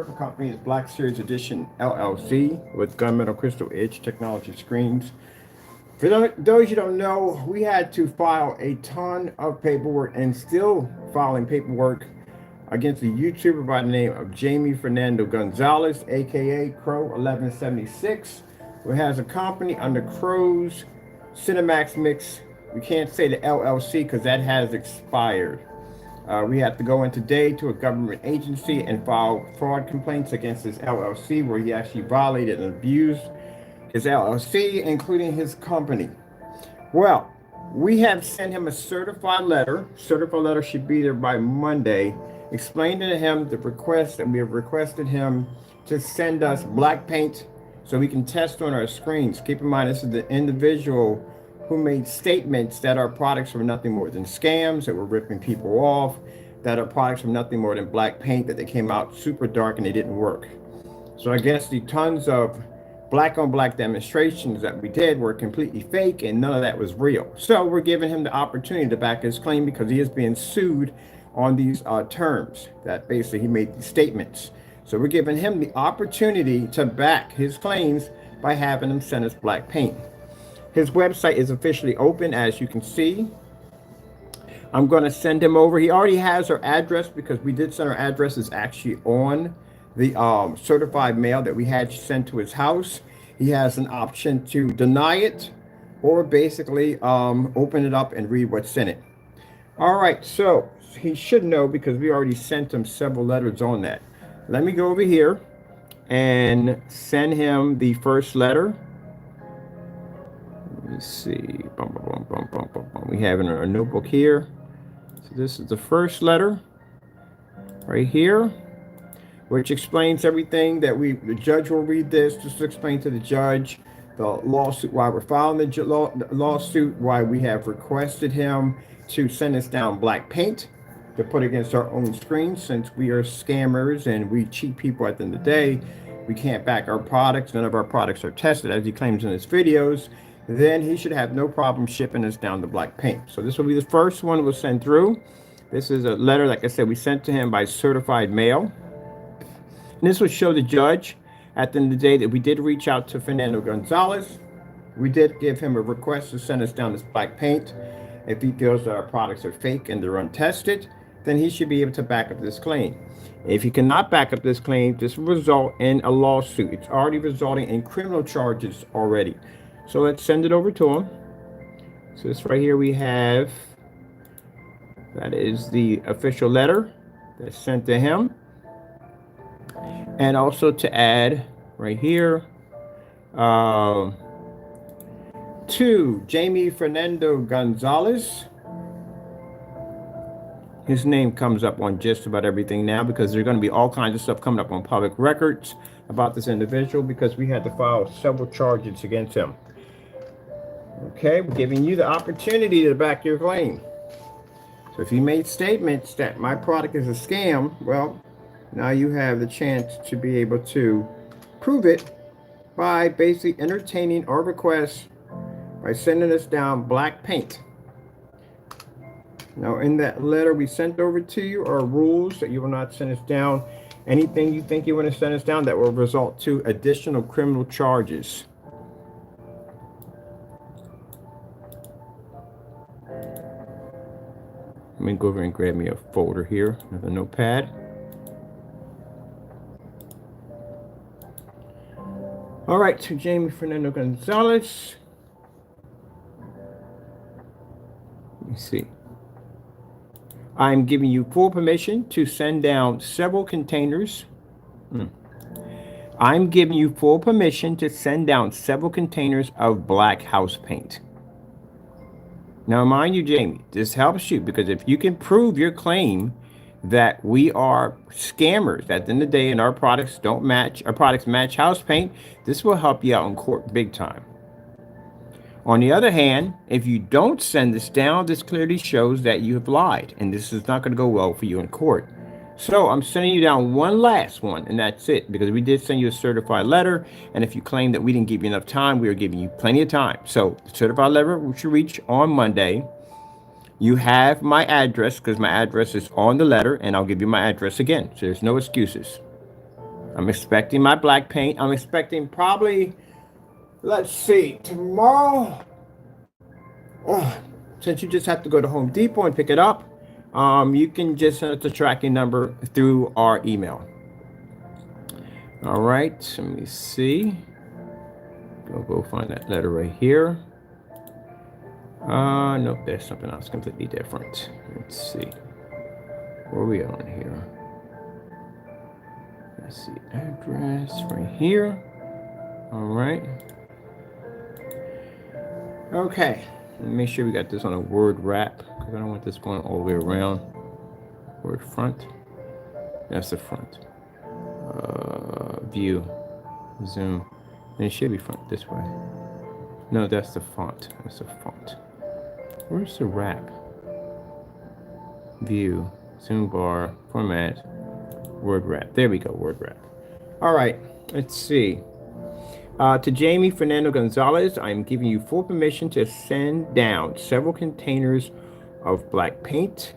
Company is Black Series Edition LLC with gunmetal crystal edge technology screens. For those you don't know, we had to file a ton of paperwork and still filing paperwork against a YouTuber by the name of Jaime Fernando Gonzalez, aka Crow1176, who has a company under CINEMAX Mix. We can't say the LLC because that has expired. We have to go in today to a government agency and file fraud complaints against his LLC, where he actually violated and abused his LLC, including his company. Well, we have sent him a certified letter. Certified letter should be there by Monday, explaining to him the request that we have requested him to send us black paint so we can test on our screens. Keep in mind, this is the individual who made statements that our products were nothing more than scams, that were ripping people off, that our products were nothing more than black paint, that they came out super dark and they didn't work. So I guess the tons of black on black demonstrations that we did were completely fake and none of that was real. So we're giving him the opportunity to back his claim because he is being sued on these terms that basically he made these statements. So we're giving him the opportunity to back his claims by having him send us black paint. His website is officially open, as you can see. I'm going to send him over. He already has our address because we did send our addresses actually on the certified mail that we had sent to his house. He has an option to deny it or basically open it up and read what's in it. All right, so he should know because we already sent him several letters on that. Let me go over here and send him the first letter. Let me see. We have in our notebook here. So this is the first letter right here, which explains everything that the judge will read this. Just to explain to the judge the lawsuit, why we're filing the lawsuit, why we have requested him to send us down black paint to put against our own screens, since we are scammers and we cheat people at the end of the day. We can't back our products. None of our products are tested, as he claims in his videos. Then he should have no problem shipping us down the black paint. So this will be the first one we'll send through. This is a letter, like I said, we sent to him by certified mail. And this will show the judge at the end of the day that we did reach out to Fernando Gonzalez. We did give him a request to send us down this black paint. If he feels that our products are fake and they're untested, then he should be able to back up this claim. If he cannot back up this claim, this will result in a lawsuit. It's already resulting in criminal charges already. So let's send it over to him. So this right here we have, that is the official letter that's sent to him. And also to add right here to Jaime Fernando Gonzalez. His name comes up on just about everything now because there's going to be all kinds of stuff coming up on public records about this individual because we had to file several charges against him. Okay, we're giving you the opportunity to back your claim. So if you made statements that my product is a scam, well, now you have the chance to be able to prove it by basically entertaining our request by sending us down black paint. Now, in that letter we sent over to you are rules that you will not send us down anything you think you want to send us down that will result to additional criminal charges. Let me go over and grab me a folder here, another notepad. All right, to Jaime Fernando Gonzalez. Let me see. I'm giving you full permission to send down several containers. I'm giving you full permission to send down several containers of black house paint. Now, mind you, Jaime, this helps you because if you can prove your claim that we are scammers at the end of the day and our products don't match, our products match house paint, this will help you out in court big time. On the other hand, if you don't send this down, this clearly shows that you have lied and this is not going to go well for you in court. So I'm sending you down one last one, and that's it, because we did send you a certified letter, and if you claim that we didn't give you enough time, we are giving you plenty of time. So the certified letter will reach on Monday. You have my address, because my address is on the letter, and I'll give you my address again, so there's no excuses. I'm expecting my black paint. I'm expecting probably, let's see, tomorrow. Oh, since you just have to go to Home Depot and pick it up, you can just send us the tracking number through our email. All right, let me see. Go find that letter right here. Nope, there's something else completely different. Let's see. Where are we on here? Let's see, address right here. All right. Okay, let me make sure we got this on a word wrap because I don't want this going all the way around. Word front. That's the front. View, zoom, and it should be front this way. No, that's the font. That's the font. Where's the wrap? View, zoom bar, format, word wrap. There we go, word wrap. All right, let's see. To Jaime Fernando Gonzalez, I'm giving you full permission to send down several containers of black paint.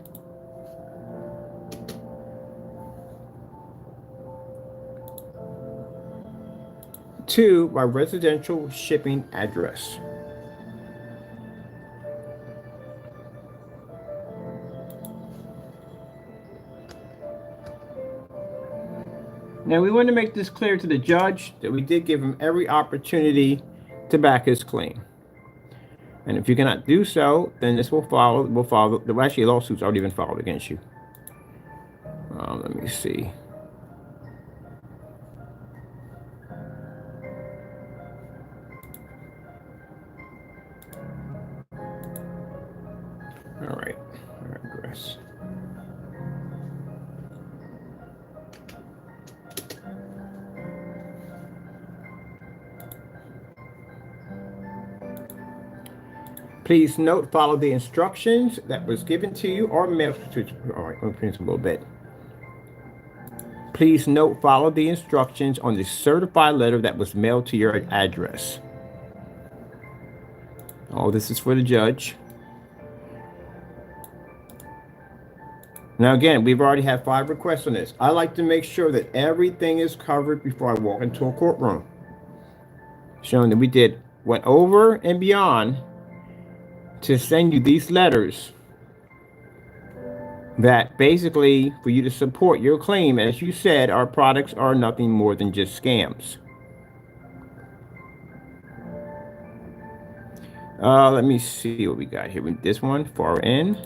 To my residential shipping address. Now, we want to make this clear to the judge that we did give him every opportunity to back his claim. And if you cannot do so, then this will follow. Actually, a lawsuit's already been filed against you. Let me see. All right, address. Please note, follow the instructions that was given to you or mailed to you. All right, let me finish a little bit. Please note, follow the instructions on the certified letter that was mailed to your address. All this is for the judge. Now, again, we've already had 5 requests on this. I like to make sure that everything is covered before I walk into a courtroom, showing that we went over and beyond to send you these letters that basically for you to support your claim. As you said, our products are nothing more than just scams. Let me see what we got here with this one, far in.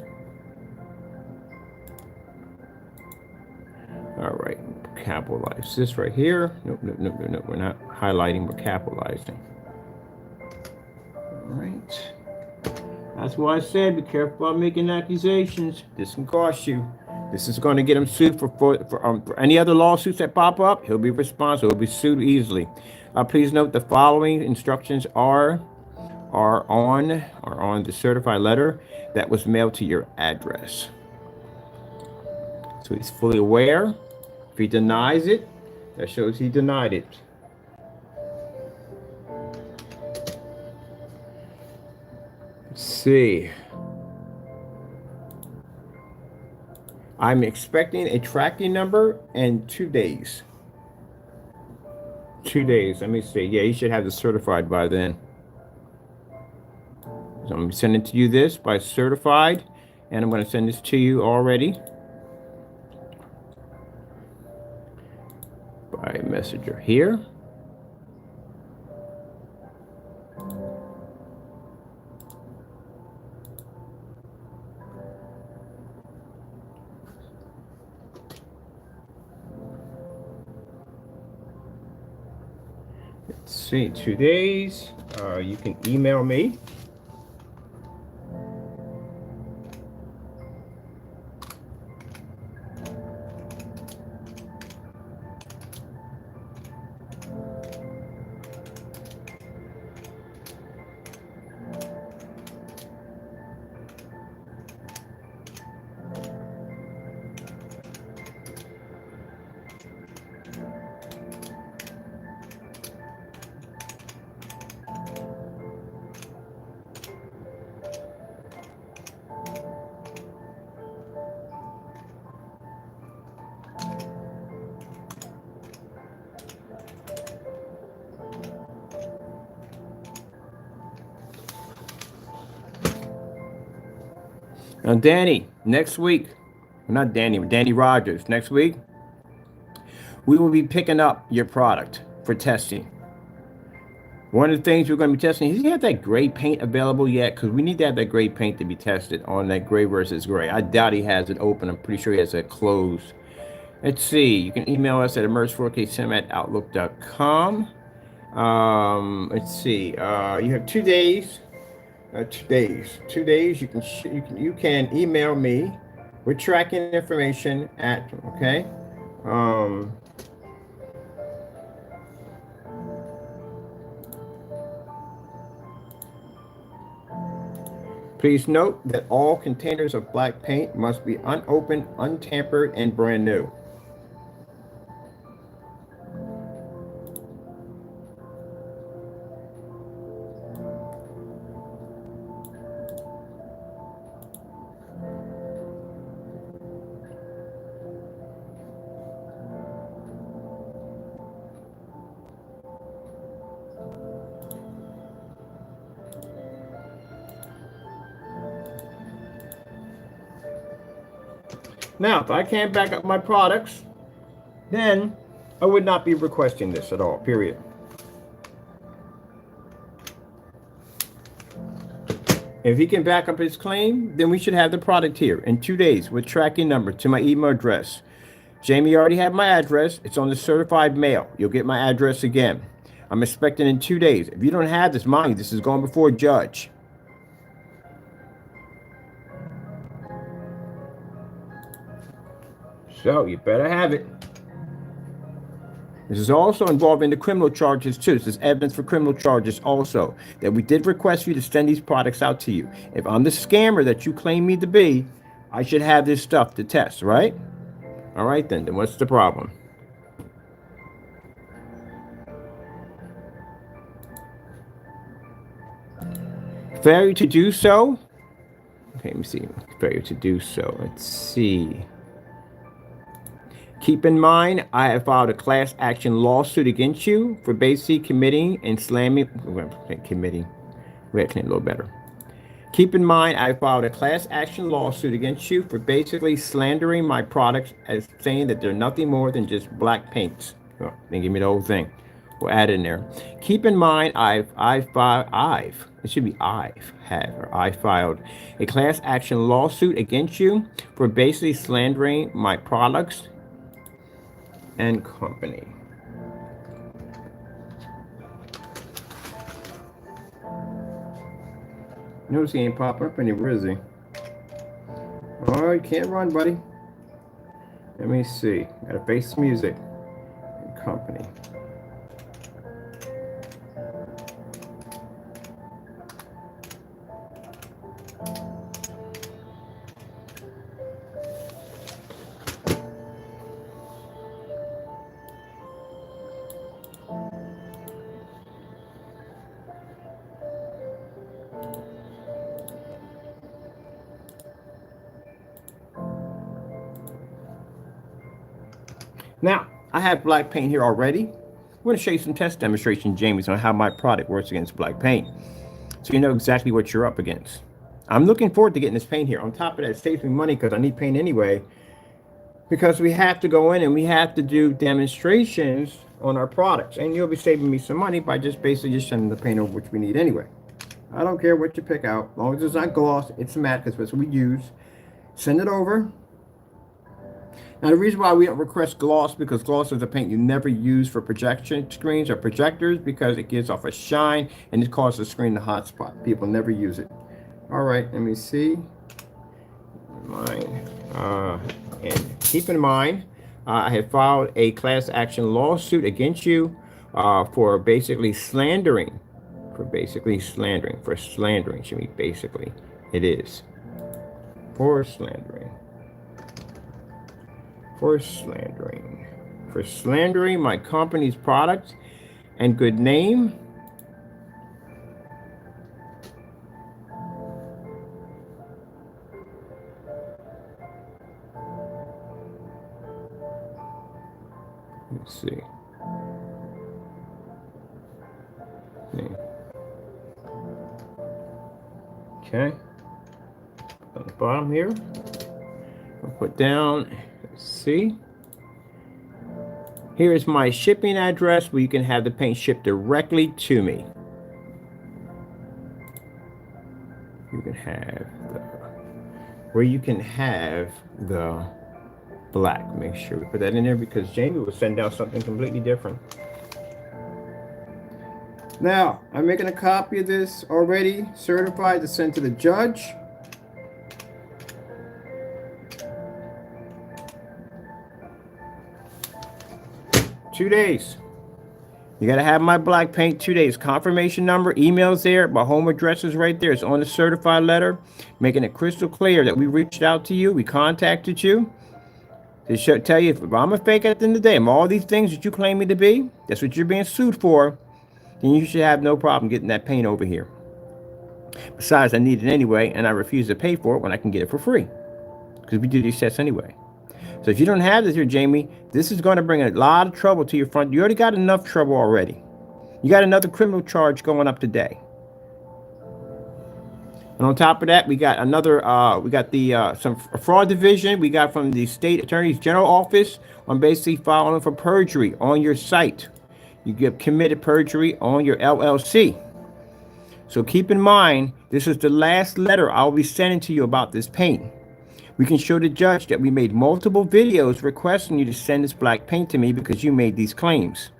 All right, capitalize this right here. Nope, we're not highlighting, we're capitalizing. All right. That's why I said be careful about making accusations. This can cost you. This is going to get him sued for any other lawsuits that pop up. He'll be responsible. He'll be sued easily. Please note the following instructions are on the certified letter that was mailed to your address. So he's fully aware. If he denies it, that shows he denied it. Let's see. I'm expecting a tracking number in 2 days. 2 days. Let me see. Yeah, you should have this certified by then. So I'm sending to you this by certified, and I'm going to send this to you already by messenger here. Let's see, 2 days. You can email me. Now, Danny, next week, not Danny, but Danny Rogers, next week, we will be picking up your product for testing. One of the things we're going to be testing, does he have that gray paint available yet? Because we need to have that gray paint to be tested on that gray versus gray. I doubt he has it open. I'm pretty sure he has it closed. Let's see. You can email us at emerge4ksim@outlook.com. Let's see. You have 2 days. 2 days. You can email me with tracking information at, okay. Please note that all containers of black paint must be unopened, untampered, and brand new. Now, if I can't back up my products, then I would not be requesting this at all, period. If he can back up his claim, then we should have the product here in 2 days with tracking number to my email address. Jamie already had my address. It's on the certified mail. You'll get my address again. I'm expecting in 2 days. If you don't have this, mind you, this is going before a judge. So you better have it. This is also involving the criminal charges too. This is evidence for criminal charges also. That we did request you to send these products out to you. If I'm the scammer that you claim me to be, I should have this stuff to test, right? All right then what's the problem? Failure to do so? Okay, let me see. Failure to do so. Let's see. Keep in mind, I have filed a class action lawsuit against you for basically committing and slamming. Committing. We're a little better. Keep in mind, I filed a class action lawsuit against you for basically slandering my products as saying that they're nothing more than just black paints. Oh, then give me the whole thing. We'll add it in there. Keep in mind, I filed a class action lawsuit against you for basically slandering my products and company. Notice he ain't popping up anywhere, is he? Oh, you can't run, buddy. Let me see. Gotta face music and company. Now, I have black paint here already. I'm going to show you some test demonstration, James, on how my product works against black paint. So you know exactly what you're up against. I'm looking forward to getting this paint here. On top of that, it saves me money because I need paint anyway. Because we have to go in and we have to do demonstrations on our products. And you'll be saving me some money by just basically just sending the paint over, which we need anyway. I don't care what you pick out. As long as it's not gloss, it's matte, because that's what we use. Send it over. Now, the reason why we don't request gloss, because gloss is a paint you never use for projection screens or projectors, because it gives off a shine and it causes the screen to hotspot. People never use it. All right, let me see. And keep in mind, I have filed a class action lawsuit against you for basically slandering. For slandering, should be basically. It is. For slandering. For slandering my company's product and good name. Let's see. Okay. On the bottom here. I'll put down, let's see. Here is my shipping address where you can have the paint shipped directly to me. You can have the black. Make sure we put that in there because Jamie will send out something completely different. Now, I'm making a copy of this already, certified to send to the judge. Two days. You got to have my black paint 2 days. Confirmation number, email's there. My home address is right there. It's on the certified letter, making it crystal clear that we reached out to you. We contacted you. To tell you if I'm a fake at the end of the day, I'm all these things that you claim me to be, that's what you're being sued for, then you should have no problem getting that paint over here. Besides, I need it anyway, and I refuse to pay for it when I can get it for free. Because we do these tests anyway. So if you don't have this here, Jamie, this is going to bring a lot of trouble to your front. You already got enough trouble already. You got another criminal charge going up today. And on top of that, we got another, we got the some fraud division we got from the state attorney's general office on basically filing for perjury on your site. You get committed perjury on your LLC. So keep in mind, this is the last letter I'll be sending to you about this paint. We can show the judge that we made multiple videos requesting you to send this black paint to me because you made these claims.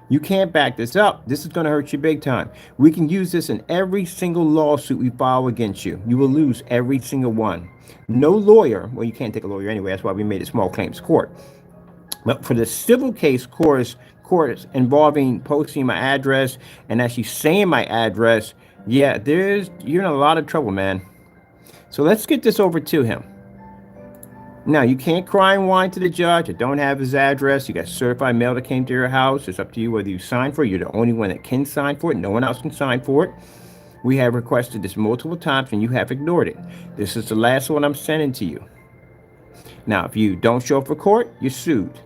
You can't back this up. This is going to hurt you big time. We can use this in every single lawsuit we file against you. You will lose every single one. No lawyer, well, you can't take a lawyer anyway. That's why we made a small claims court. But for the civil case courts involving posting my address and actually saying my address, yeah, you're in a lot of trouble, man. So let's get this over to him. Now, you can't cry and whine to the judge. I don't have his address. You got certified mail that came to your house. It's up to you whether you sign for it. You're the only one that can sign for it. No one else can sign for it. We have requested this multiple times, and you have ignored it. This is the last one I'm sending to you. Now, if you don't show up for court, you're sued.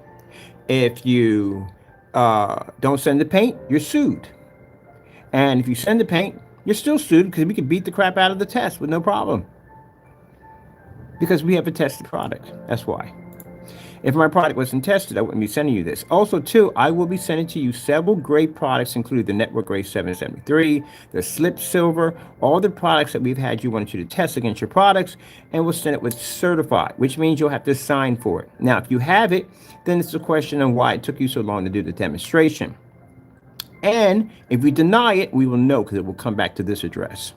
If you don't send the paint, you're sued. And if you send the paint, you're still sued because we can beat the crap out of the test with no problem. Because we have a tested product. That's why. If my product wasn't tested, I wouldn't be sending you this. Also, too, I will be sending to you several great products, including the Network Grade 773, the Slip Silver, all the products that we've had you wanted you to test against your products, and we'll send it with certified, which means you'll have to sign for it. Now, if you have it, then it's a question on why it took you so long to do the demonstration. And if we deny it, we will know because it will come back to this address.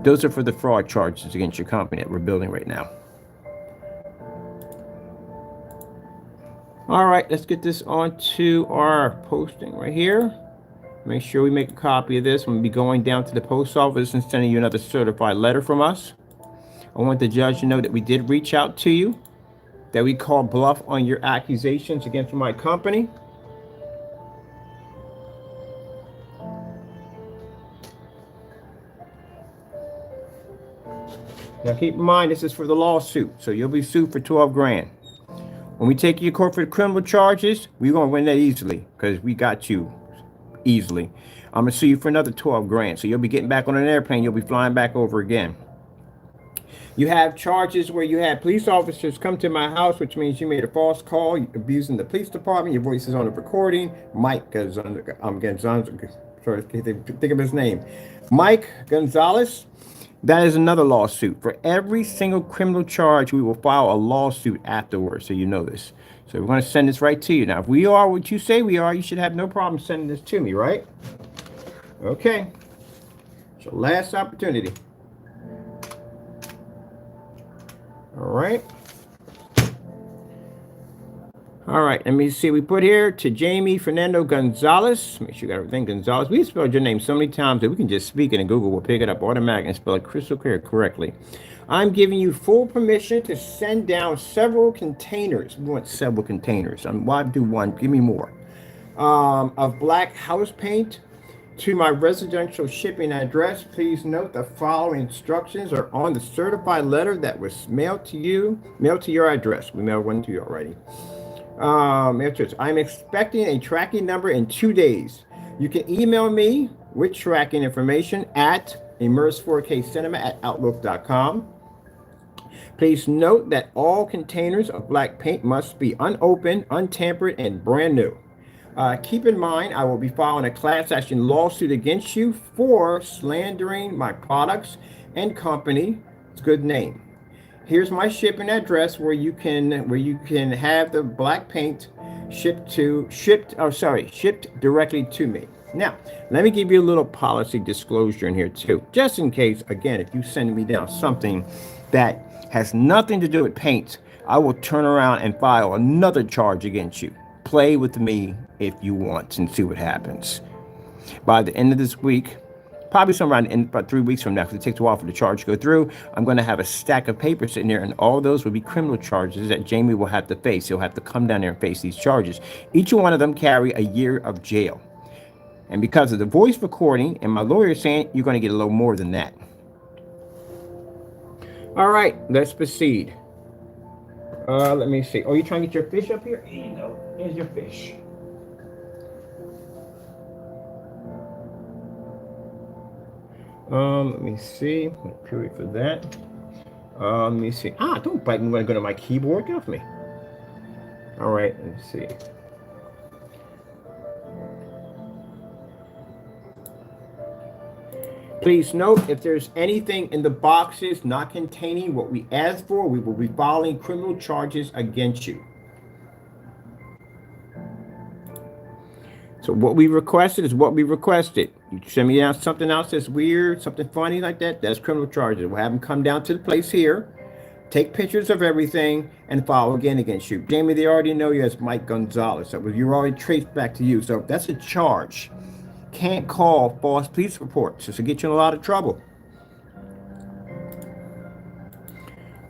Those are for the fraud charges against your company that we're building right now. All right, let's get this onto our posting right here. Make sure we make a copy of this. I'm going to be going down to the post office and sending you another certified letter from us. I want the judge to know that we did reach out to you, that we called bluff on your accusations against my company. Now keep in mind, this is for the lawsuit, so you'll be sued for 12 grand. When we take you to court for the criminal charges, we're going to win that easily because we got you easily. I'm going to sue you for another 12 grand, so you'll be getting back on an airplane. You'll be flying back over again. You have charges where you had police officers come to my house, which means you made a false call, abusing the police department. Your voice is on the recording. Mike Gonzalez, sorry, think of his name. Mike Gonzalez. That is another lawsuit. For every single criminal charge, we will file a lawsuit afterwards, so you know this. So we're going to send this right to you. Now, if we are what you say we are, you should have no problem sending this to me, right? Okay. It's your last opportunity. All right. All right, let me see. We put here to Jaime Fernando Gonzalez. Make sure you got everything. Gonzalez. We spelled your name so many times that we can just speak it and Google will pick it up automatically and spell it crystal clear correctly. I'm giving you full permission to send down several containers. We want several containers. Why do one? Give me more. Of black house paint to my residential shipping address. Please note the following instructions are on the certified letter that was mailed to you, mailed to your address. We mailed one to you already. I'm expecting a tracking number in 2 days. You can email me with tracking information at Immerse 4K Cinema at Outlook.com. Please note that all containers of black paint must be unopened, untampered, and brand new. Keep in mind, I will be filing a class action lawsuit against you for slandering my products and company's good name. Here's my shipping address where you can have the black paint shipped directly to me. Now, let me give you a little policy disclosure in here too, just in case, again, if you send me down something that has nothing to do with paint, I will turn around and file another charge against you. Play with me if you want and see what happens. By the end of this week, probably somewhere in about 3 weeks from now, because it takes a while for the charge to go through, I'm going to have a stack of papers sitting there, and all those will be criminal charges that Jamie will have to face. He'll have to come down there and face these charges. Each one of them carry a year of jail. And because of the voice recording and my lawyer saying, you're going to get a little more than that. All right, let's proceed. Let me see. Oh, you trying to get your fish up here? Here you go. Here's your fish. Let me see. Period for that. Let me see. Don't bite me when I go to my keyboard. Get off me. All right, let's see. Please note, if there's anything in the boxes not containing what we asked for, we will be filing criminal charges against you. So what we requested is what we requested. You send me out something else that's weird, something funny like that, that's criminal charges. We'll have them come down to the place here, take pictures of everything, and file again against you. Jamie, they already know you as Mike Gonzalez. So you're already traced back to you. So that's a charge. Can't call false police reports. This will get you in a lot of trouble.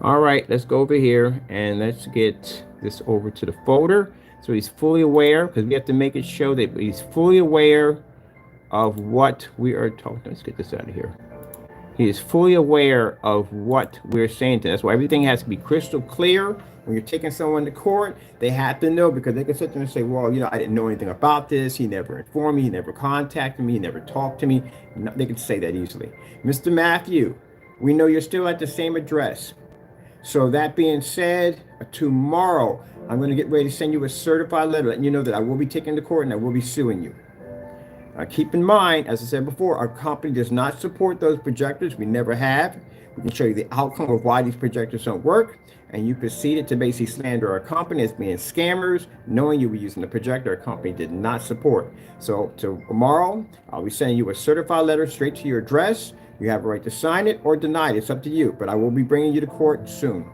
All right, let's go over here and let's get this over to the folder. So he's fully aware, because we have to make it show that he's fully aware of what we are talking. Let's get this out of here. He is fully aware of what we're saying to us. That's why everything has to be crystal clear. When you're taking someone to court, they have to know, because they can sit there and say, well, I didn't know anything about this. He never informed me. He never contacted me. He never talked to me. They can say that easily. Mr. Matthew, we know you're still at the same address. So that being said, tomorrow, I'm going to get ready to send you a certified letter letting you know that I will be taking to court and I will be suing you. Keep in mind, as I said before, our company does not support those projectors. We never have. We can show you the outcome of why these projectors don't work. And you proceeded to basically slander our company as being scammers, knowing you were using the projector our company did not support. So tomorrow, I'll be sending you a certified letter straight to your address. You have a right to sign it or deny it. It's up to you. But I will be bringing you to court soon.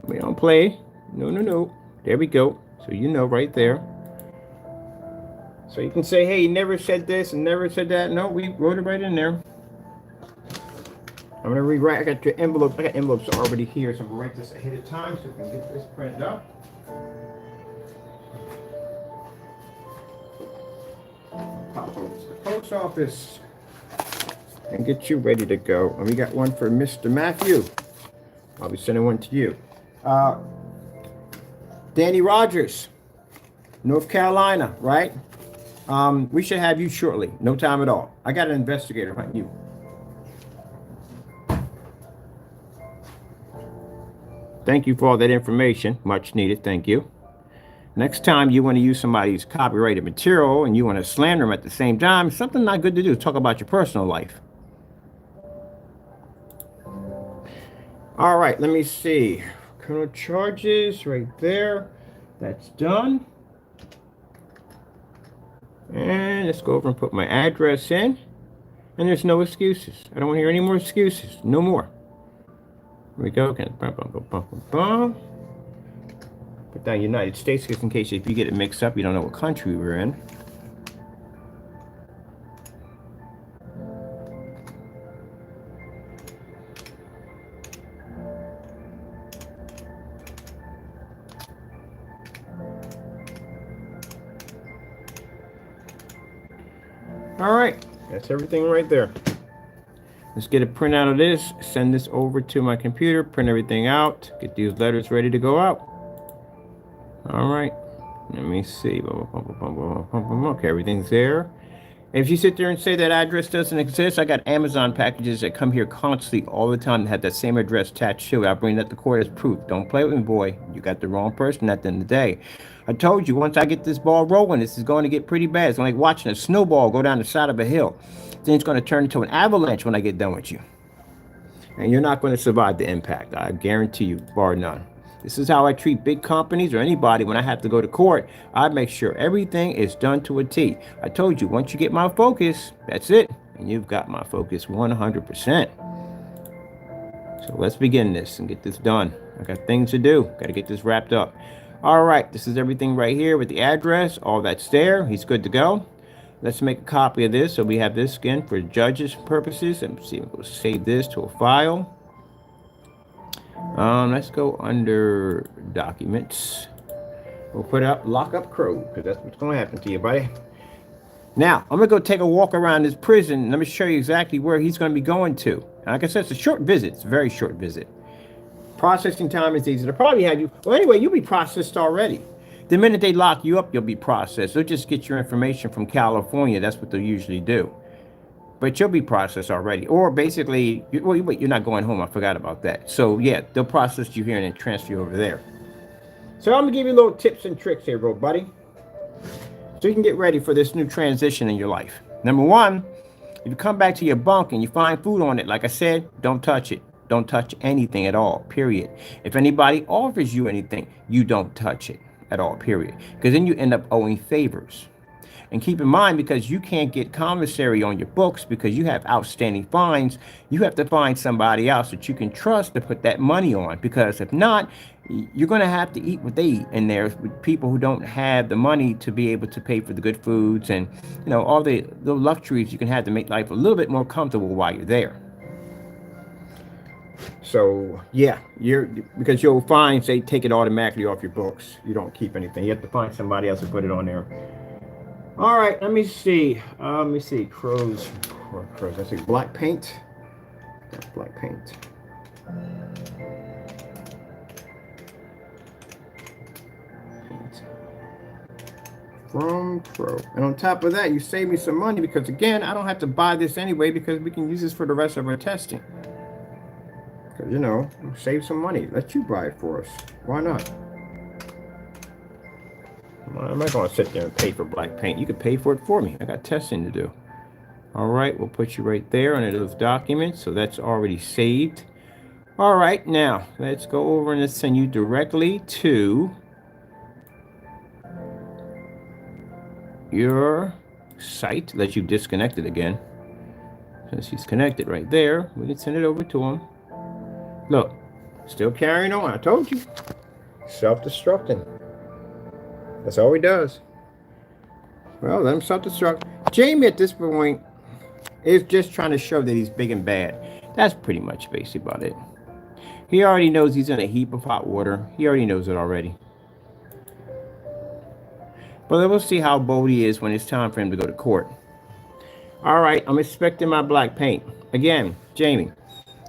We don't play. No. There we go. So you know right there. So you can say, hey, he never said this and never said that. No, we wrote it right in there. I'm going to rewrite. I got your envelope. I got envelopes already here, so I'm going to write this ahead of time so we can get this printed up. Pop over to the post office and get you ready to go. And we got one for Mr. Matthew. I'll be sending one to you. Danny Rogers, North Carolina, right? We should have you shortly. No time at all. I got an investigator hunting you. Thank you for all that information. Much needed. Thank you. Next time you want to use somebody's copyrighted material and you want to slander them at the same time, something not good to do. Talk about your personal life. All right, let me see. Criminal charges right there. That's done. And let's go over and put my address in. And there's no excuses. I don't want to hear any more excuses. No more. Here we go. Okay. Put down United States just in case if you get it mixed up, you don't know what country we're in. All right, that's everything right there. Let's get a printout of this, send this over to my computer, print everything out, get these letters ready to go out. All right, Let me see. Okay, everything's there. If you sit there and say that address doesn't exist, I got Amazon packages that come here constantly all the time that have that same address attached to it. I'll bring that to court as proof. Don't play with me, boy. You got the wrong person at the end of the day. I told you, once I get this ball rolling, this is going to get pretty bad. It's like watching a snowball go down the side of a hill. Then it's going to turn into an avalanche when I get done with you. And you're not going to survive the impact. I guarantee you, bar none. This is how I treat big companies or anybody when I have to go to court. I make sure everything is done to a T. I told you, once you get my focus, that's it. And you've got my focus 100%. So let's begin this and get this done. I got things to do. Got to get this wrapped up. All right, this is everything right here with the address. All that's there. He's good to go. Let's make a copy of this so we have this again for judges' purposes. And see, we'll save this to a file. Let's go under documents. We'll put up lockup Crow because that's what's going to happen to you, buddy. Now, I'm going to go take a walk around this prison. And let me show you exactly where he's going to be going to. Like I said, it's a short visit. It's a very short visit. Processing time is easy. They'll probably have you. Well, anyway, you'll be processed already. The minute they lock you up, you'll be processed. They'll just get your information from California. That's what they'll usually do. But you'll be processed already. Or basically, well, wait, you're not going home. I forgot about that. So, yeah, they'll process you here and then transfer you over there. So I'm going to give you little tips and tricks here, bro, buddy. So you can get ready for this new transition in your life. Number one, if you come back to your bunk and you find food on it, like I said, don't touch it. Don't touch anything at all, period. If anybody offers you anything, you don't touch it at all, period. Because then you end up owing favors. And keep in mind, because you can't get commissary on your books because you have outstanding fines, you have to find somebody else that you can trust to put that money on. Because if not, you're going to have to eat what they eat in there with people who don't have the money to be able to pay for the good foods and, you know, all the luxuries you can have to make life a little bit more comfortable while you're there. So yeah, because you'll find, say, take it automatically off your books. You don't keep anything. You have to find somebody else to put it on there. All right, let me see. Crows. I say black paint. Black paint. From Crow. And on top of that, you save me some money because, again, I don't have to buy this anyway because we can use this for the rest of our testing. Because, you know, save some money. Let you buy it for us. Why not? I'm not going to sit there and pay for black paint. You can pay for it for me. I got testing to do. All right, we'll put you right there under those documents. So that's already saved. All right, now let's go over and let's send you directly to your site. Let you disconnect it again. Since he's connected right there, we can send it over to him. Look, still carrying on. I told you. Self-destructing. That's all he does. Well, let him self-destruct. Jaime at this point is just trying to show that he's big and bad. That's pretty much basically about it. He already knows he's in a heap of hot water. He already knows it already. But we'll see how bold he is when it's time for him to go to court. All right, I'm expecting my black paint. Again, Jaime,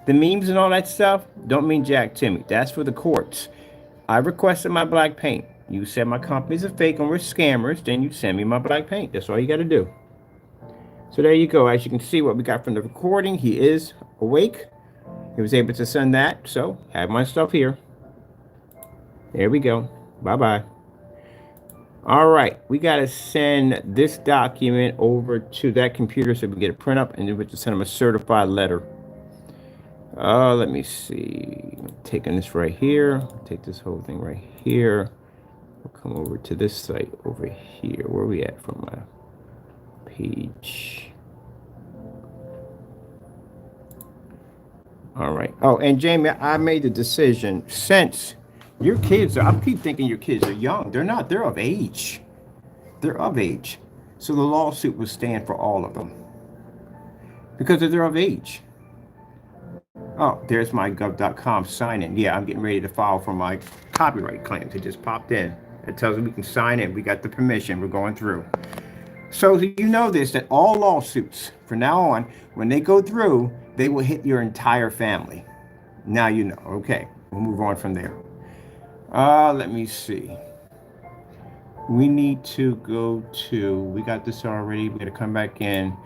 the memes and all that stuff don't mean jack to me. That's for the courts. I requested my black paint. You said my company's a fake and we're scammers, then you send me my black paint. That's all you got to do. So there you go. As you can see what we got from the recording, he is awake. He was able to send that. So have my stuff here. There we go. Bye-bye. All right. We got to send this document over to that computer so we can get a print up and then we have to send him a certified letter. Let me see. I'm taking this right here. Take this whole thing right here. We'll come over to this site over here. Where are we at from my page? All right. Oh, and Jaime, I made the decision since your kids I keep thinking your kids are young. They're not. They're of age. They're of age. So the lawsuit will stand for all of them because they're of age. Oh, there's my gov.com sign in. Yeah, I'm getting ready to file for my copyright claims. It just popped in. It tells me we can sign in. We got the permission. We're going through. So you know this, that all lawsuits from now on, when they go through, they will hit your entire family. Now you know. Okay, we'll move on from there. Let me see. we need to go to, we got this already, we got to come back in,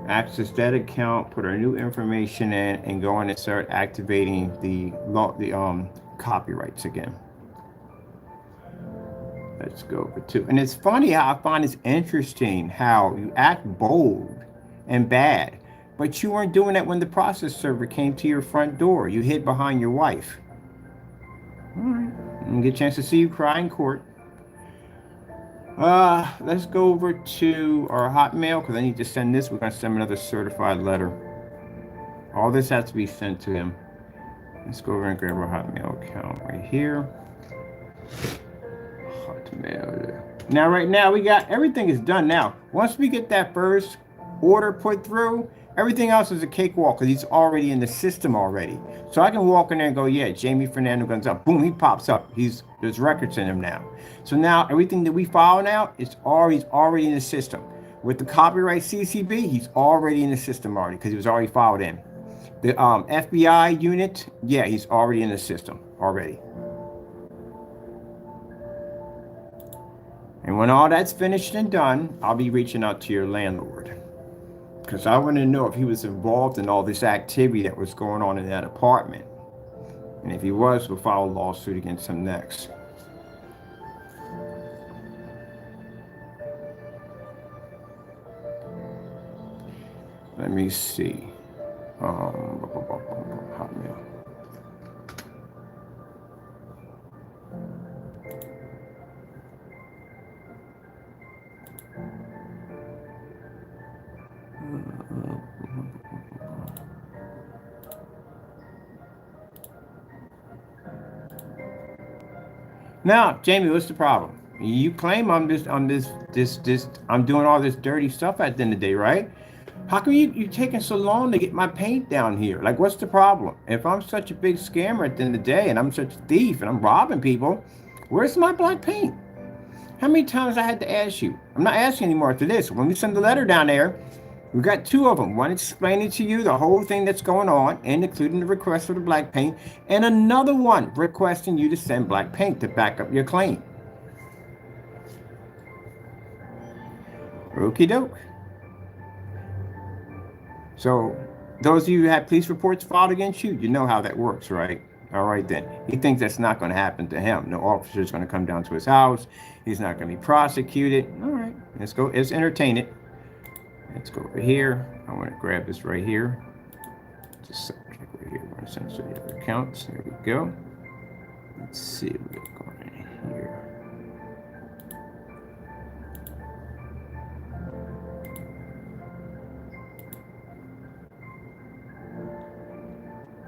access that account, put our new information in, and go in and start activating the copyrights again. Let's go over to, and it's funny how I find it's interesting how you act bold and bad, but you weren't doing that when the process server came to your front door. You hid behind your wife. All right, and get a chance to see you cry in court. Let's go over to our Hotmail because I need to send this. We're going to send another certified letter. All this has to be sent to him. Let's go over and grab our Hotmail account right here. Hotmail. Now, right now, we got everything is done now. Once we get that first order put through, everything else is a cakewalk because he's already in the system already. So I can walk in there and go, yeah, Jaime Fernando Gonzalez. Boom, he pops up. There's records in him now. So now everything that we file now, he's already in the system. With the copyright CCB, he's already in the system already because he was already filed in. The FBI unit, yeah, he's already in the system already. And when all that's finished and done, I'll be reaching out to your landlord. Because I want to know if he was involved in all this activity that was going on in that apartment. And if he was, we'll file a lawsuit against him next. Let me see. Hotmail. Now, Jaime, what's the problem? You claim I'm doing all this dirty stuff at the end of the day, right? How come you taking so long to get my paint down here? Like, what's the problem? If I'm such a big scammer at the end of the day and I'm such a thief and I'm robbing people, where's my black paint? How many times I had to ask you? I'm not asking anymore after this. When we send the letter down there, we got two of them. One explaining to you the whole thing that's going on, and including the request for the black paint, and another one requesting you to send black paint to back up your claim. Okie doke. So, those of you who have police reports filed against you, you know how that works, right? All right, then. He thinks that's not going to happen to him. No officer is going to come down to his house. He's not going to be prosecuted. All right, let's go. Let's entertain it. Let's go over here. I want to grab this right here. Just subject right here. I want to censor the other accounts. There we go. Let's see what we got going in here.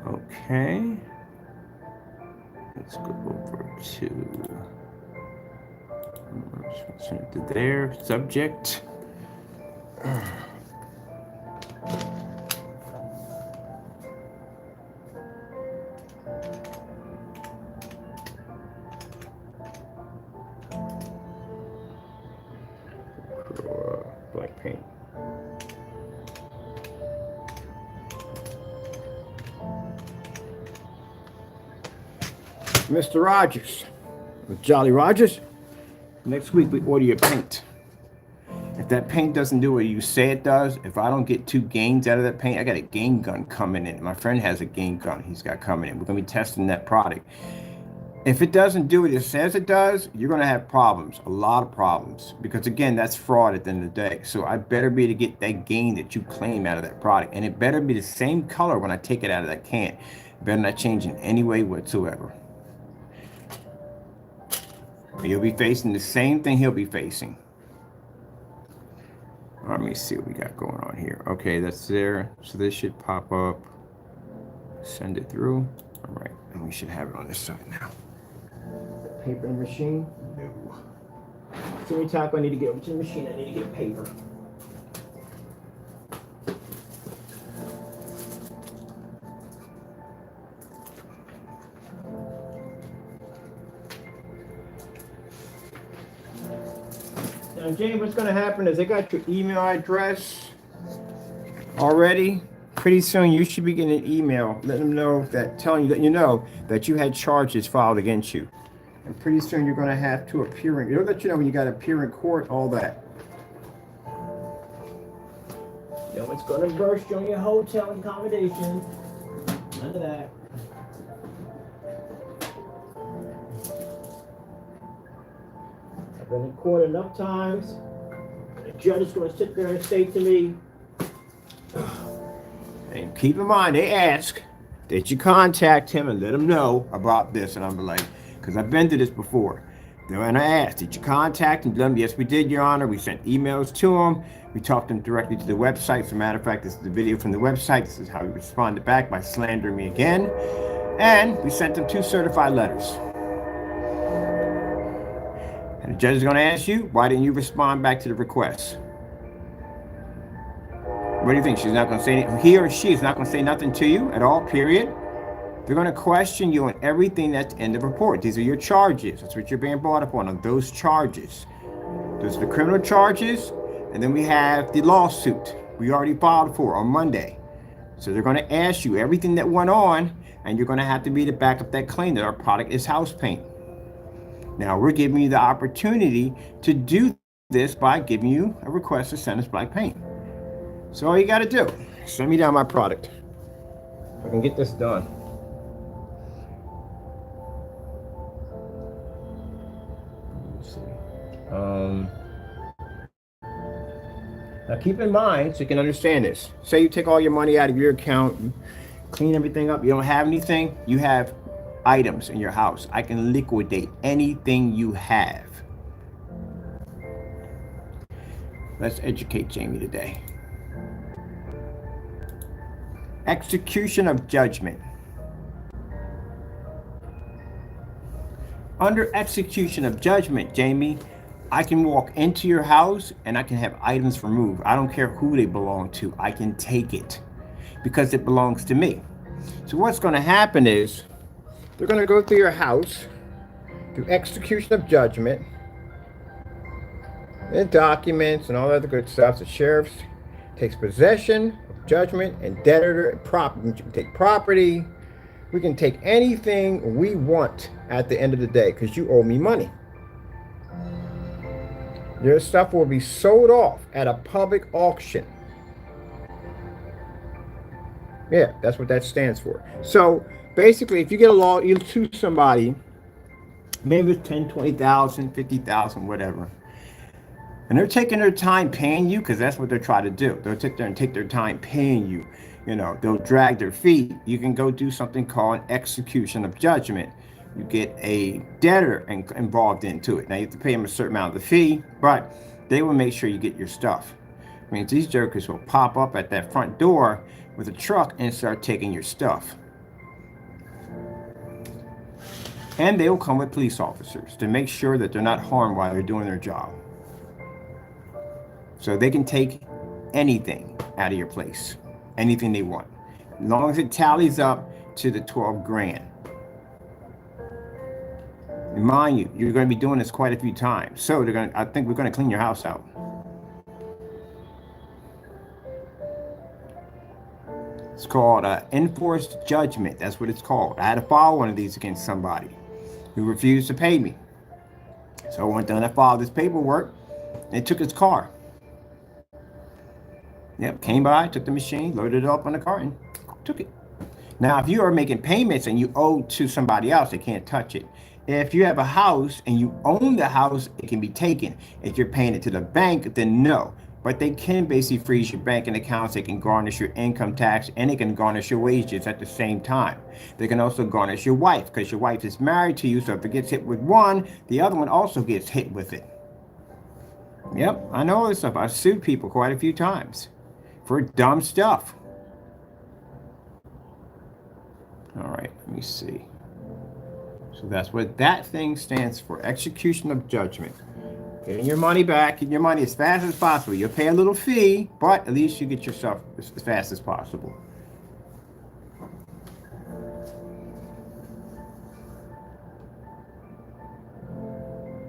Okay. Let's go over to there. Subject. Black paint. Mr. Rogers, with Jolly Rogers. Next week we order your paint. If that paint doesn't do what you say it does, if I don't get 2 gains out of that paint, I got a gain gun coming in. My friend has a gain gun he's got coming in. We're going to be testing that product. If it doesn't do what it says it does, you're going to have problems, a lot of problems. Because again, that's fraud at the end of the day. So I better be to get that gain that you claim out of that product. And it better be the same color when I take it out of that can. It better not change in any way whatsoever. You'll be facing the same thing he'll be facing. Let me see what we got going on here. Okay, that's there. So this should pop up. Send it through. All right, and we should have it on this side now. Paper machine? No. So many times I need to get over to the machine, I need to get paper. Now, Jane, what's going to happen is they got your email address already. Pretty soon, you should be getting an email letting them know that, letting you know that you had charges filed against you. And pretty soon you're going to have to appear in, it'll let you know when you got to appear in court, all that. No one's going to burst you on your hotel accommodation. None of that. I've been in court enough times. The judge is going to sit there and say to me, and keep in mind, they ask that you contact him and let him know about this. And I'm like, because I've been to this before. They're going to ask, did you contact him? Yes, we did, Your Honor. We sent emails to him. We talked to him directly to the website. As a matter of fact, this is the video from the website. This is how he responded back by slandering me again. And we sent him 2 certified letters. And the judge is going to ask you, why didn't you respond back to the request? What do you think? She's not going to say anything? He or she is not going to say nothing to you at all, period? They're going to question you on everything that's in the report. These are your charges. That's what you're being brought up on those charges. Those are the criminal charges. And then we have the lawsuit we already filed for on Monday. So they're going to ask you everything that went on, and you're going to have to be to back up that claim that our product is house paint. Now, we're giving you the opportunity to do this by giving you a request to send us black paint. So all you got to do, send me down my product. I can get this done. Let's see. Now keep in mind, so you can understand this. Say you take all your money out of your account, you clean everything up, you don't have anything, you have items in your house. I can liquidate anything you have. Let's educate Jamie today. Execution of judgment. Under execution of judgment, Jamie, I can walk into your house and I can have items removed. I don't care who they belong to. I can take it because it belongs to me. So what's going to happen is they're going to go through your house, do execution of judgment, and documents and all that other good stuff. The sheriff takes possession of judgment and debtor and property. We can take property. We can take anything we want at the end of the day because you owe me money. Your stuff will be sold off at a public auction. Yeah, that's what that stands for. So basically, if you get a law, you sue somebody, maybe it's 10, 20,000, 50,000, whatever. And they're taking their time paying you because that's what they're trying to do. They'll sit there and take their time paying you. You know, they'll drag their feet. You can go do something called execution of judgment. You get a debtor involved into it. Now you have to pay them a certain amount of the fee, but they will make sure you get your stuff. I mean, these jokers will pop up at that front door with a truck and start taking your stuff. And they will come with police officers to make sure that they're not harmed while they're doing their job. So they can take anything out of your place, anything they want, as long as it tallies up to the 12 grand. And mind you, you're going to be doing this quite a few times. So I think we're going to clean your house out. It's called enforced judgment. That's what it's called. I had to file one of these against somebody who refused to pay me. So I went down and filed this paperwork and took his car. Yep, came by, took the machine, loaded it up on the car and took it. Now, if you are making payments and you owe to somebody else, they can't touch it. If you have a house and you own the house, it can be taken. If you're paying it to the bank, then no. But they can basically freeze your banking accounts. They can garnish your income tax and they can garnish your wages at the same time. They can also garnish your wife because your wife is married to you. So if it gets hit with one, the other one also gets hit with it. Yep, I know all this stuff. I've sued people quite a few times for dumb stuff. All right, let me see. So that's what that thing stands for, execution of judgment. Getting your money back, getting your money as fast as possible. You'll pay a little fee, but at least you get your stuff as fast as possible.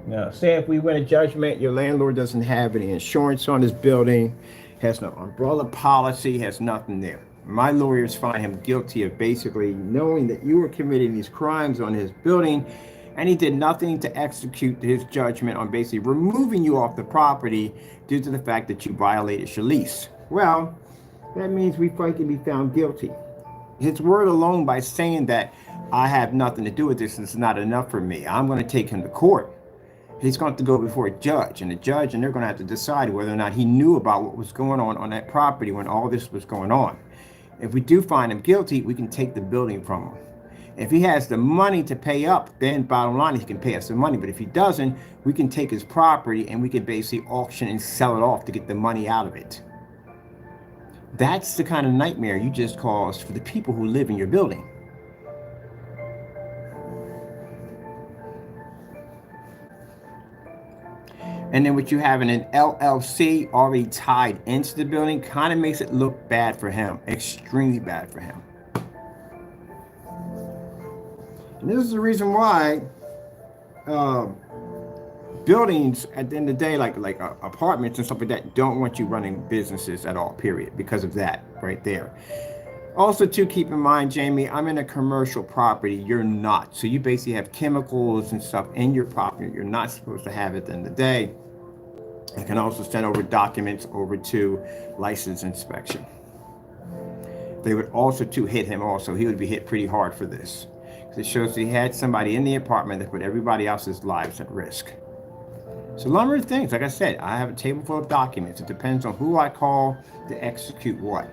Now, say if we win a judgment, your landlord doesn't have any insurance on his building, has no umbrella policy, has nothing there. My lawyers find him guilty of basically knowing that you were committing these crimes on his building and he did nothing to execute his judgment on basically removing you off the property due to the fact that you violated your lease. Well, that means we can be found guilty. His word alone, by saying that I have nothing to do with this, is not enough for me. I'm going to take him to court. He's going to have to go before a judge, and they're going to have to decide whether or not he knew about what was going on that property when all this was going on. If we do find him guilty, we can take the building from him. If he has the money to pay up, then bottom line, he can pay us the money. But if he doesn't, we can take his property and we can basically auction and sell it off to get the money out of it. That's the kind of nightmare you just caused for the people who live in your building. And then what you have in an LLC already tied into the building kind of makes it look bad for him, extremely bad for him. And this is the reason why buildings, at the end of the day, like apartments and stuff like that, don't want you running businesses at all, period, because of that right there. Also, to keep in mind, Jamie, I'm in a commercial property. You're not. So you basically have chemicals and stuff in your property you're not supposed to have at the end of the day. You can also send over documents over to license inspection. They would also hit him also. He would be hit pretty hard for this. Because it shows he had somebody in the apartment that put everybody else's lives at risk. So a number of things. Like I said, I have a table full of documents. It depends on who I call to execute what.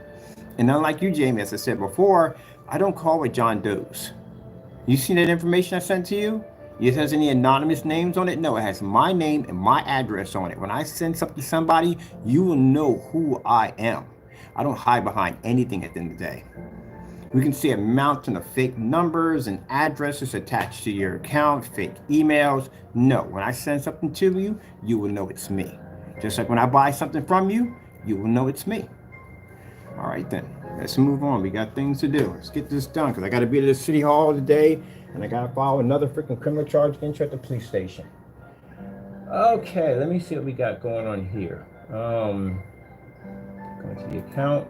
And unlike you, Jamie, as I said before, I don't call with John Doe's. You see that information I sent to you? It has any anonymous names on it? No, it has my name and my address on it. When I send something to somebody, you will know who I am. I don't hide behind anything at the end of the day. We can see a mountain of fake numbers and addresses attached to your account, fake emails. No, when I send something to you, you will know it's me. Just like when I buy something from you, you will know it's me. All right, then. Let's move on. We got things to do. Let's get this done because I got to be at the city hall today and I got to file another freaking criminal charge against you at the police station. Okay, let me see what we got going on here. Going to the account.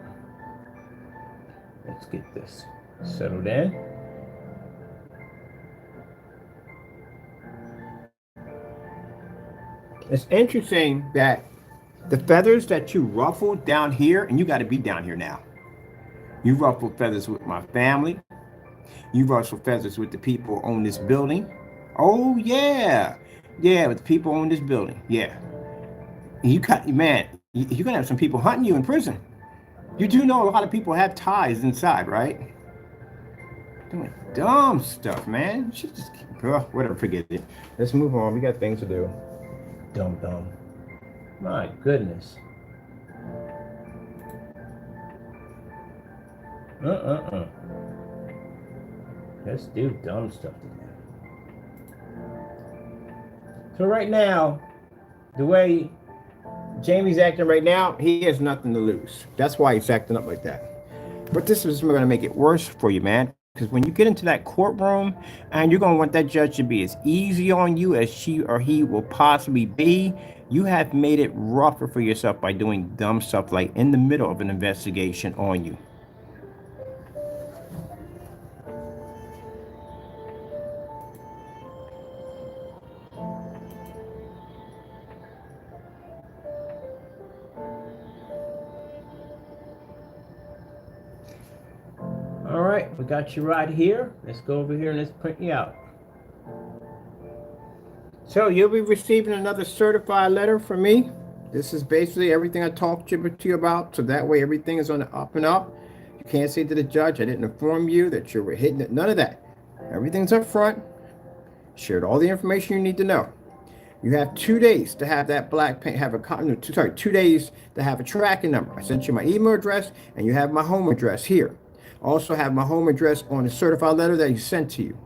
Let's get this settled in. It's interesting that the feathers that you ruffled down here, and you got to be down here now. You ruffled feathers with my family. You ruffled feathers with the people on this building. Oh, yeah. Yeah, with the people on this building. Yeah. You got, man, you're going to have some people hunting you in prison. You do know a lot of people have ties inside, right? Doing dumb stuff, man. You should just, whatever, forget it. Let's move on. We got things to do. Dumb. My goodness. Let's do dumb stuff today. So right now, the way Jamie's acting right now, he has nothing to lose. That's why he's acting up like that. But this is going to make it worse for you, man. Because when you get into that courtroom, and you're going to want that judge to be as easy on you as she or he will possibly be, you have made it rougher for yourself by doing dumb stuff like in the middle of an investigation on you. All right, we got you right here. Let's go over here and let's print you out. So you'll be receiving another certified letter from me. This is basically everything I talked to you about. So that way everything is on the up and up. You can't say to the judge, I didn't inform you that you were hitting it. None of that. Everything's up front. Shared all the information you need to know. You have 2 days to have that black paint, 2 days to have a tracking number. I sent you my email address and you have my home address here. Also have my home address on the certified letter that he sent to you.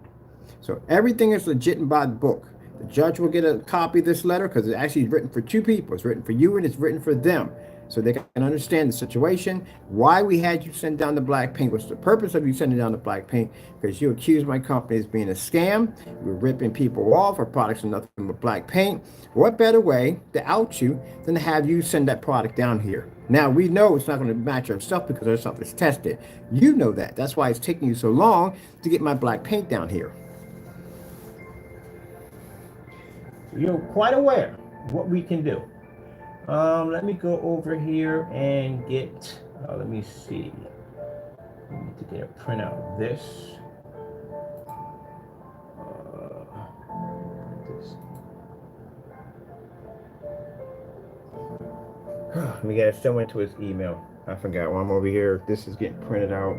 So everything is legit and by the book. The judge will get a copy of this letter because it's actually written for two people. It's written for you and it's written for them. So they can understand the situation, why we had you send down the black paint, what's the purpose of you sending down the black paint, because you accused my company as being a scam. We're ripping people off. Our products are nothing but black paint. What better way to out you than to have you send that product down here? Now, we know it's not going to match our stuff because our stuff is tested. You know that. That's why it's taking you so long to get my black paint down here. you're quite aware of what we can do. Let me go over here and get, let me see. I need to get a printout of this. Let me get someone to his email. I forgot while I'm over here. This is getting printed out.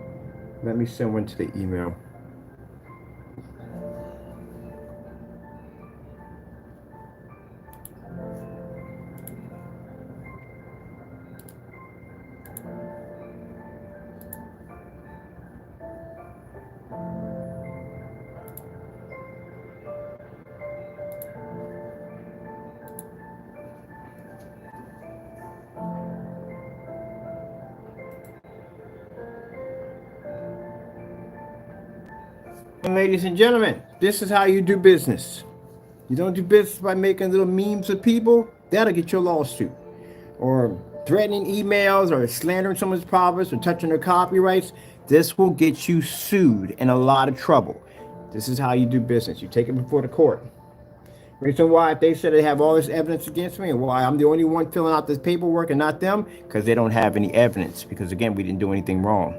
Let me send one to the email. And ladies and gentlemen, this is how you do business. You don't do business by making little memes of people. That'll get you a lawsuit. Or threatening emails or slandering someone's properties or touching their copyrights. This will get you sued in a lot of trouble. This is how you do business. You take it before the court. Reason why, if they said they have all this evidence against me and why I'm the only one filling out this paperwork and not them, because they don't have any evidence. Because again, we didn't do anything wrong.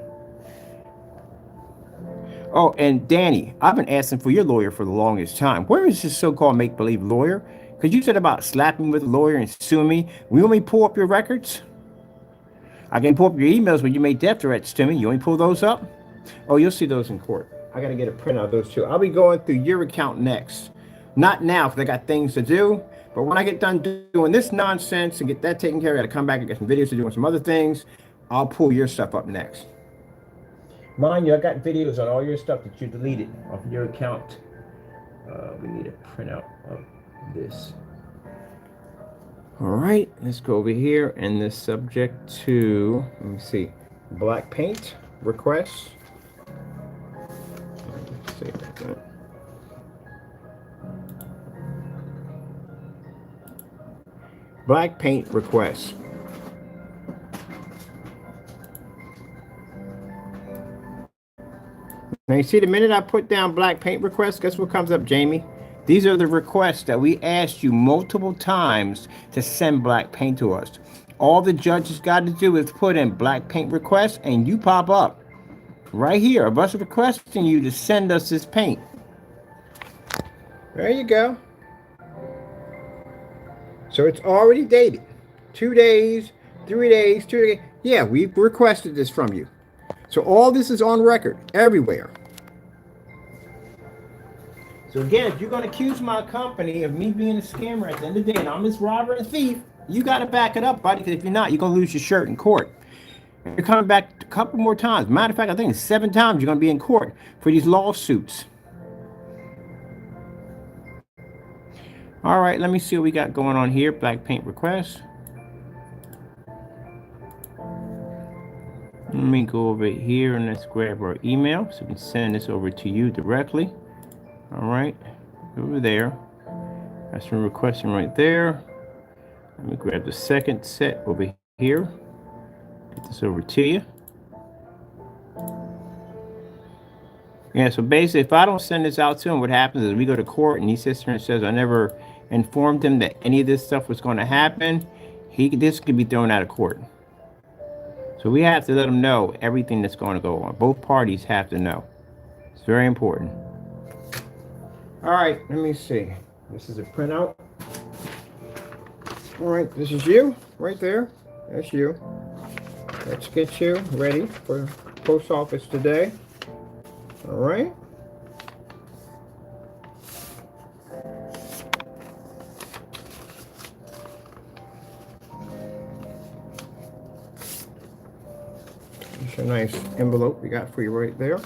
Oh, and Danny, I've been asking for your lawyer for the longest time. Where is this so-called make-believe lawyer? Because you said about slapping with a lawyer and suing me. Will you want me to pull up your records? I can pull up your emails when you made death threats to me. You want me to pull those up? Oh, you'll see those in court. I got to get a printout of those too. I'll be going through your account next. Not now, because I got things to do. But when I get done doing this nonsense and get that taken care of, I got to come back and get some videos to do and some other things. I'll pull your stuff up next. Mind you, I got videos on all your stuff that you deleted off your account. We need a printout of this. All right, let's go over here and this subject to, let me see, black paint requests. Let's see about that. Black paint requests. Now you see, the minute I put down black paint requests, guess what comes up, Jamie? These are the requests that we asked you multiple times to send black paint to us. All the judges got to do is put in black paint requests and you pop up. Right here, of us requesting you to send us this paint. There you go. So it's already dated. 2 days, 3 days, 2 days. Yeah, we've requested this from you. So all this is on record, everywhere. So again, if you're going to accuse my company of me being a scammer at the end of the day, and I'm this robber and thief, you got to back it up, buddy, because if you're not, you're going to lose your shirt in court. You're coming back a couple more times. Matter of fact, I think it's 7 times you're going to be in court for these lawsuits. All right, let me see what we got going on here. Black paint request. Let me go over here and let's grab our email so we can send this over to you directly. All right, over there. That's some requesting right there. Let me grab the second set over here. Get this over to you. Yeah, so basically, if I don't send this out to him, what happens is we go to court and he sits there and says, I never informed him that any of this stuff was going to happen. This could be thrown out of court. So we have to let them know everything that's going to go on. Both parties have to know. It's very important. All right, let me see. This is a printout. All right, this is you right there. That's you. Let's get you ready for post office today. All right. It's a nice envelope we got for you right there.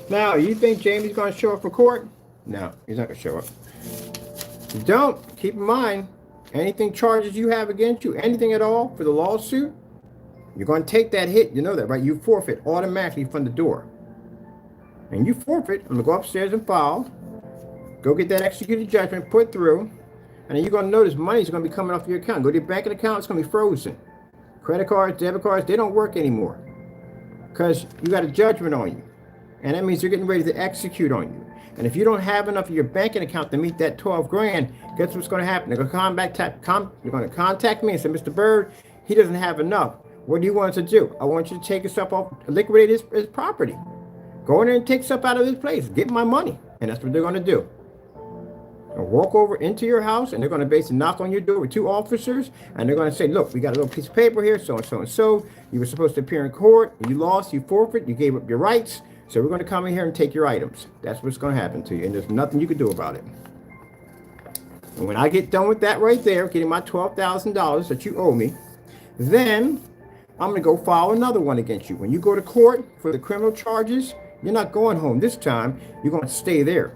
Now, you think Jamie's going to show up for court? No, he's not going to show up. Don't. Keep in mind, anything charges you have against you, anything at all for the lawsuit, you're going to take that hit. You know that, right? You forfeit automatically from the door. And you forfeit. I'm going to go upstairs and file. Go get that executed judgment put through. And then you're going to notice money's going to be coming off your account. Go to your banking account. It's going to be frozen. Credit cards, debit cards, they don't work anymore. because you got a judgment on you. And that means they're getting ready to execute on you. And if you don't have enough of your banking account to meet that 12 grand, guess what's going to happen? They're going to contact me and say, Mr. Bird, he doesn't have enough. What do you want us to do? I want you to take stuff off, liquidate his property. Go in there and take stuff out of his place. Get my money. And that's what they're going to do. They'll walk over into your house, and they're going to basically knock on your door with 2 officers, and they're going to say, look, we got a little piece of paper here, so and so and so. You were supposed to appear in court. You lost. You forfeit. You gave up your rights. So we're going to come in here and take your items. That's what's going to happen to you, and there's nothing you can do about it. And when I get done with that right there, getting my $12,000 that you owe me, then I'm going to go file another one against you. When you go to court for the criminal charges, you're not going home this time. You're going to stay there.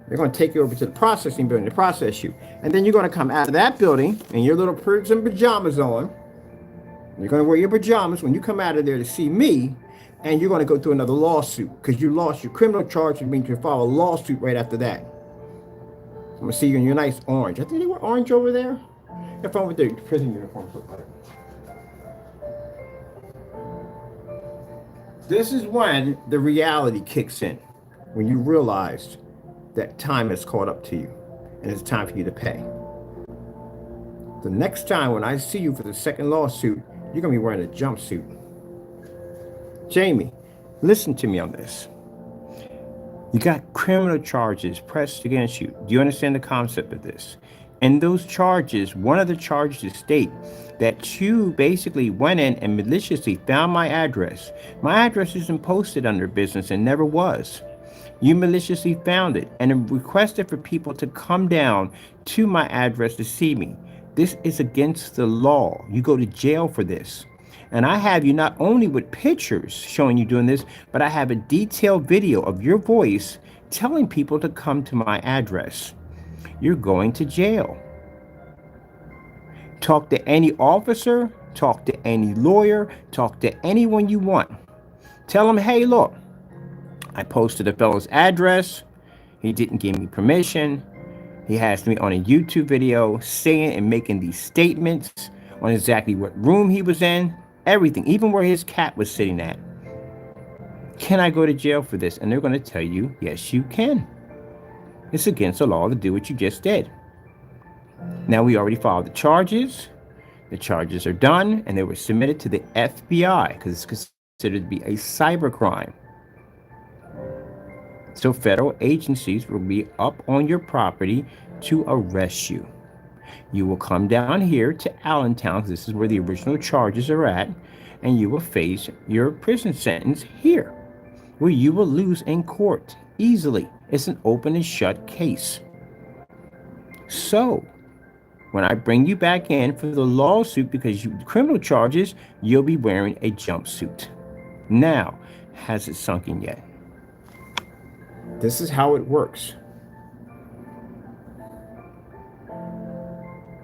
They're going to take you over to the processing building to process you. And then you're going to come out of that building in your little prison pajamas on. You're going to wear your pajamas when you come out of there to see me. And you're going to go through another lawsuit because you lost your criminal charge, which means you file a lawsuit right after that. I'm going to see you in your nice orange. I think they were orange over there. Have fun with their prison uniforms. This is when the reality kicks in, when you realize that time has caught up to you and it's time for you to pay. The next time when I see you for the second lawsuit, you're going to be wearing a jumpsuit. Jamie, listen to me on this. You got criminal charges pressed against you. Do you understand the concept of this? And those charges, one of the charges state that you basically went in and maliciously found my address. My address isn't posted under business and never was. You maliciously found it and requested for people to come down to my address to see me. This is against the law. You go to jail for this. And I have you not only with pictures showing you doing this, but I have a detailed video of your voice telling people to come to my address. You're going to jail. Talk to any officer, talk to any lawyer, talk to anyone you want. Tell them, hey, look, I posted a fellow's address. He didn't give me permission. He has me on a YouTube video saying and making these statements on exactly what room he was in. Everything, even where his cat was sitting at. Can I go to jail for this? And they're going to tell you, yes, you can. It's against the law to do what you just did. Now, we already filed the charges. The charges are done, and they were submitted to the FBI because it's considered to be a cybercrime. So federal agencies will be up on your property to arrest you. You will come down here to Allentown, this is where the original charges are at, and you will face your prison sentence here, where you will lose in court easily. It's an open and shut case. So, when I bring you back in for the lawsuit because you criminal charges, you'll be wearing a jumpsuit. Now, has it sunk in yet? This is how it works.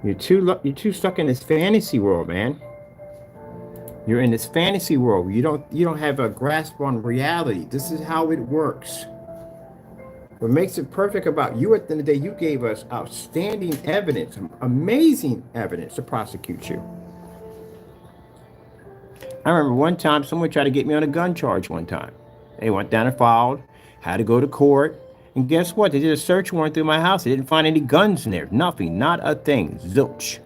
You're too stuck in this fantasy world, man. You're in this fantasy world. You don't have a grasp on reality. This is how it works. What makes it perfect about you at the end of the day, you gave us outstanding evidence, amazing evidence to prosecute you. I remember one time someone tried to get me on a gun charge one time. They went down and filed, had to go to court. And guess what? They did a search warrant through my house. They didn't find any guns in there. Nothing. Not a thing. Zilch.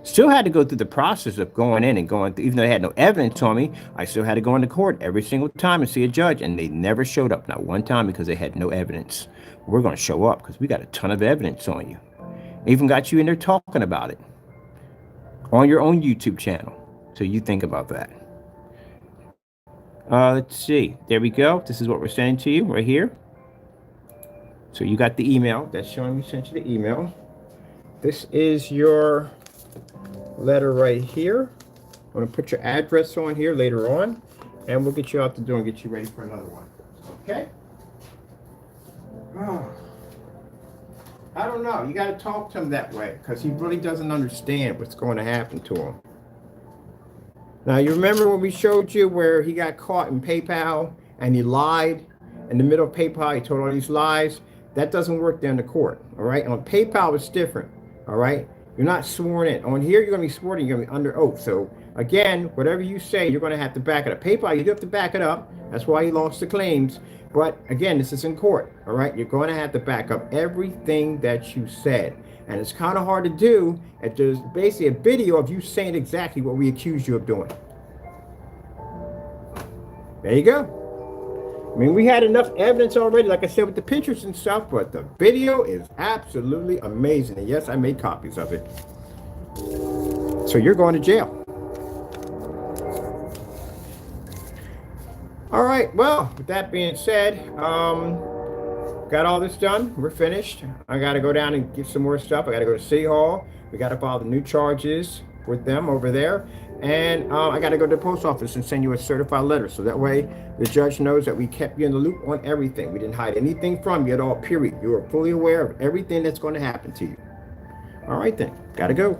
Still had to go through the process of going in and going through, even though they had no evidence on me, I still had to go into court every single time and see a judge. And they never showed up. Not one time because they had no evidence. We're going to show up because we got a ton of evidence on you. Even got you in there talking about it on your own YouTube channel. So you think about that. Let's see. There we go. This is what we're sending to you right here. So you got the email. That's showing me sent you the email. This is your letter right here. I'm going to put your address on here later on. And we'll get you out the door and get you ready for another one. Okay? Oh. I don't know. You got to talk to him that way because he really doesn't understand what's going to happen to him. Now, you remember when we showed you where he got caught in PayPal and he lied in the middle of PayPal? He told all these lies. That doesn't work there in the court, all right? And on PayPal, it's different, all right? You're not sworn in. On here, you're going to be sworn in. You're going to be under oath. So, again, whatever you say, you're going to have to back it up. PayPal, you do have to back it up. That's why he lost the claims. But, again, this is in court, all right? You're going to have to back up everything that you said. And it's kind of hard to do. If there's basically a video of you saying exactly what we accused you of doing. There you go. I mean, we had enough evidence already, like I said, with the pictures and stuff, but the video is absolutely amazing. And yes, I made copies of it. So you're going to jail. All right, well, with that being said, got all this done. We're finished. I got to go down and get some more stuff. I got to go to City Hall. We got to file the new charges with them over there. And I got to go to the post office and send you a certified letter. So that way the judge knows that we kept you in the loop on everything. We didn't hide anything from you at all, period. You are fully aware of everything that's going to happen to you. All right, then. Got to go.